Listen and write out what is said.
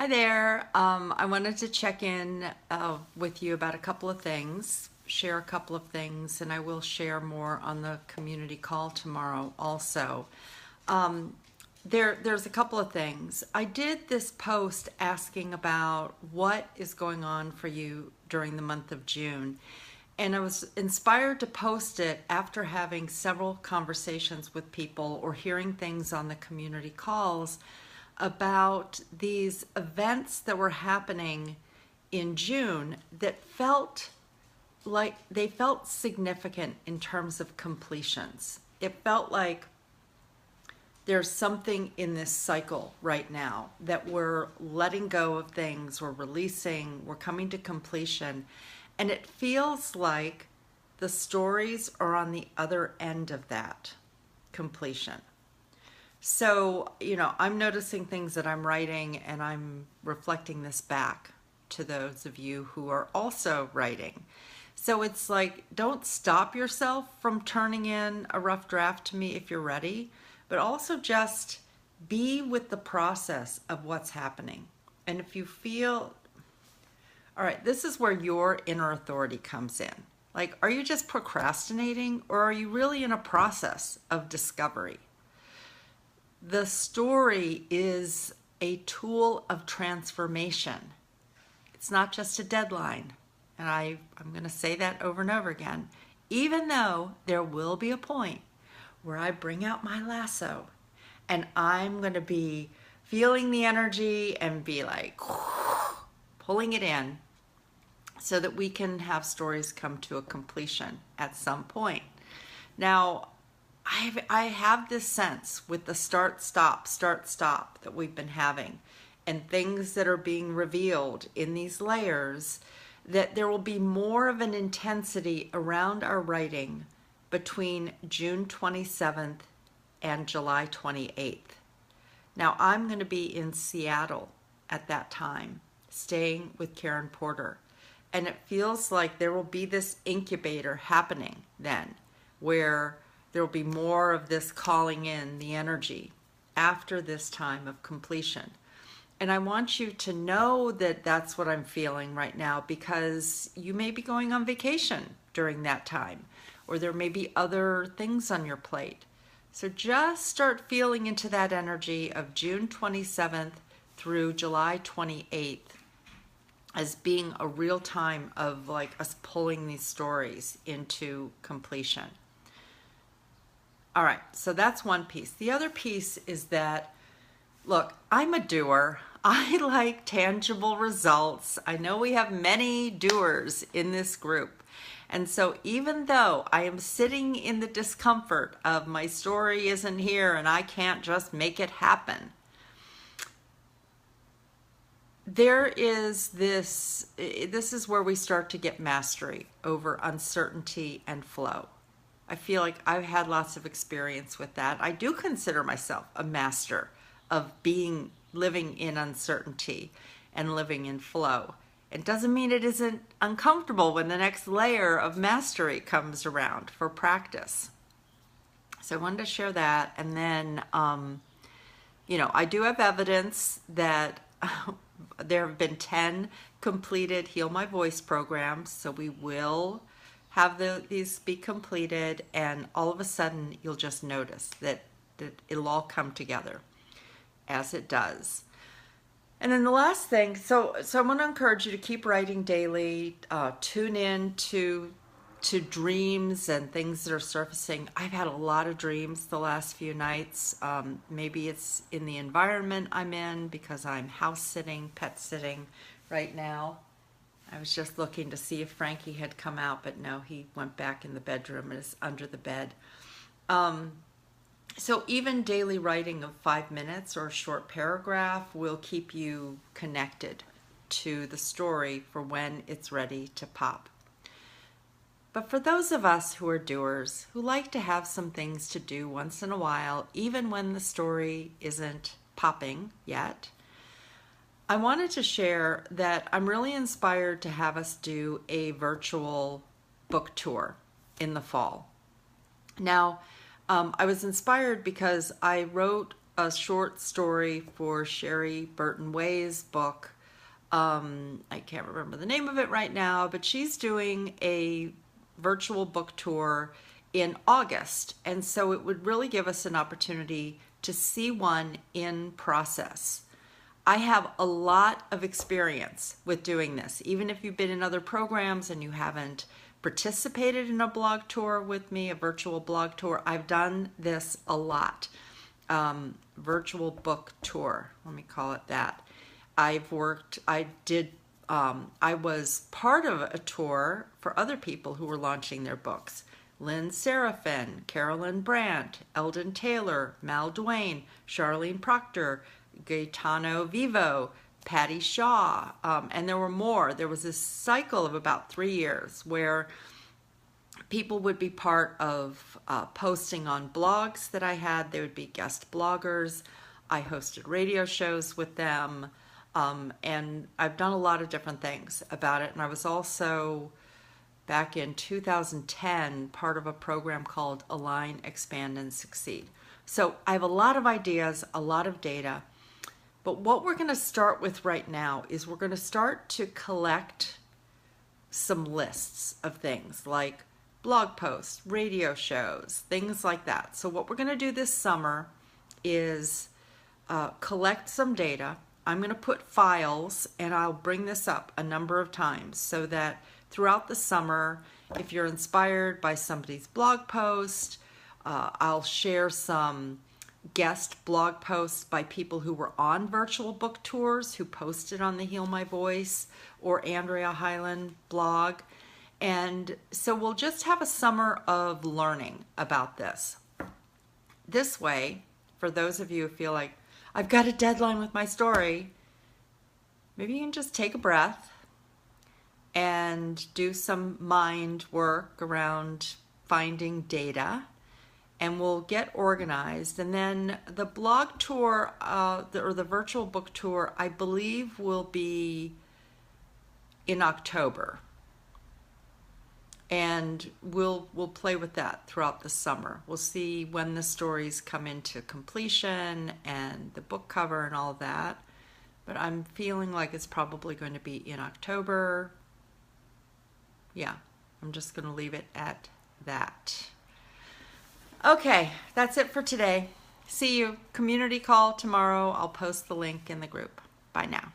Hi there. I wanted to check in with you about a couple of things, share a couple of things, and I will share more on the community call tomorrow also. There's a couple of things. I did this post asking about what is going on for you during the month of June. And I was inspired to post it after having several conversations with people or hearing things on the community calls about these events that were happening in June that felt like they felt significant in terms of completions. It felt like there's something in this cycle right now that we're letting go of things, we're releasing, we're coming to completion. And it feels like the stories are on the other end of that completion. So, I'm noticing things that I'm writing and I'm reflecting this back to those of you who are also writing. So it's like, don't stop yourself from turning in a rough draft to me if you're ready, but also just be with the process of what's happening. And if you feel, all right, this is where your inner authority comes in. Like, are you just procrastinating or are you really in a process of discovery? The story is a tool of transformation. It's not just a deadline. And I'm going to say that over and over again. Even though there will be a point where I bring out my lasso and I'm going to be feeling the energy and be like pulling it in so that we can have stories come to a completion at some point. Now, I have this sense with the start, stop that we've been having and things that are being revealed in these layers that there will be more of an intensity around our writing between June 27th and July 28th. Now, I'm going to be in Seattle at that time, staying with Karen Porter. And it feels like there will be this incubator happening then, where there will be more of this calling in the energy after this time of completion. And I want you to know that that's what I'm feeling right now, because you may be going on vacation during that time, or there may be other things on your plate. So just start feeling into that energy of June 27th through July 28th as being a real time of like us pulling these stories into completion. All right, so that's one piece. The other piece is that, look, I'm a doer. I like tangible results. I know we have many doers in this group. And so even though I am sitting in the discomfort of my story isn't here and I can't just make it happen, there is this is where we start to get mastery over uncertainty and flow. I feel like I've had lots of experience with that. I do consider myself a master of living in uncertainty and living in flow. It doesn't mean it isn't uncomfortable when the next layer of mastery comes around for practice. So I wanted to share that. And then, I do have evidence that there have been 10 completed Heal My Voice programs. So we will have these be completed, and all of a sudden you'll just notice that it'll all come together as it does. And then the last thing, so I want to encourage you to keep writing daily, tune in to dreams and things that are surfacing. I've had a lot of dreams the last few nights. Maybe it's in the environment I'm in because I'm house sitting, pet sitting right now. I was just looking to see if Frankie had come out, but no, he went back in the bedroom and is under the bed. So even daily writing of 5 minutes or a short paragraph will keep you connected to the story for when it's ready to pop. But for those of us who are doers, who like to have some things to do once in a while, even when the story isn't popping yet, I wanted to share that I'm really inspired to have us do a virtual book tour in the fall. Now, I was inspired because I wrote a short story for Sherry Burton Way's book. I can't remember the name of it right now, but she's doing a virtual book tour in August. And so it would really give us an opportunity to see one in process. I have a lot of experience with doing this. Even if you've been in other programs and you haven't participated in a blog tour with me, a virtual blog tour, I've done this a lot. Virtual book tour, let me call it that. I was part of a tour for other people who were launching their books. Lynn Serafin, Carolyn Brandt, Eldon Taylor, Mal Duane, Charlene Proctor, Gaetano Vivo, Patty Shaw, and there were more. There was this cycle of about 3 years where people would be part of posting on blogs that I had. They would be guest bloggers. I hosted radio shows with them, and I've done a lot of different things about it. And I was also, back in 2010, part of a program called Align, Expand, and Succeed. So I have a lot of ideas, a lot of data. But what we're going to start with right now is we're going to start to collect some lists of things like blog posts, radio shows, things like that. So what we're going to do this summer is collect some data. I'm going to put files, and I'll bring this up a number of times so that throughout the summer, if you're inspired by somebody's blog post, I'll share some guest blog posts by people who were on virtual book tours who posted on the Heal My Voice or Andrea Hyland blog. And so we'll just have a summer of learning about this. This way, for those of you who feel like, I've got a deadline with my story, maybe you can just take a breath and do some mind work around finding data, and we'll get organized. And then the blog tour, or the virtual book tour, I believe will be in October. And we'll play with that throughout the summer. We'll see when the stories come into completion and the book cover and all of that. But I'm feeling like it's probably going to be in October. Yeah, I'm just going to leave it at that. Okay, that's it for today. See you. Community call tomorrow. I'll post the link in the group. Bye now.